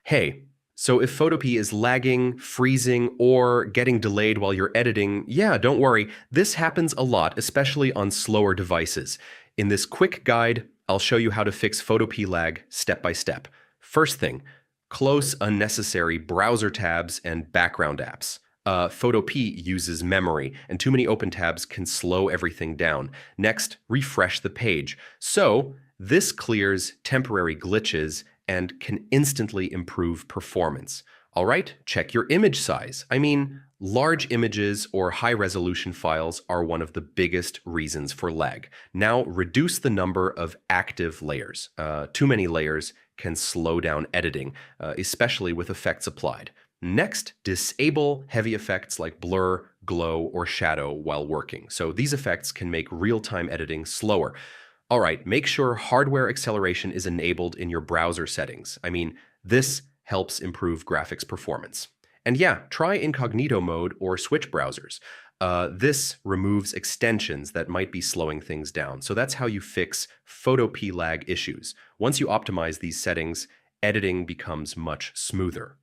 Hey, so if Photopea is lagging, freezing, or getting delayed while you're editing, yeah, don't worry. This happens a lot, especially on slower devices. In this quick guide, I'll show you how to fix Photopea lag step by step. First thing, close unnecessary browser tabs and background apps. Photopea uses memory, and too many open tabs can slow everything down. Next, refresh the page. So, this clears temporary glitches and can instantly improve performance. All right, check your image size. I mean, large images or high-resolution files are one of the biggest reasons for lag. Now, reduce the number of active layers. Too many layers can slow down editing, especially with effects applied. Next, disable heavy effects like blur, glow, or shadow while working. So these effects can make real-time editing slower. All right, make sure hardware acceleration is enabled in your browser settings. I mean, this helps improve graphics performance. And yeah, try incognito mode or switch browsers. This removes extensions that might be slowing things down. So that's how you fix Photopea lag issues. Once you optimize these settings, editing becomes much smoother.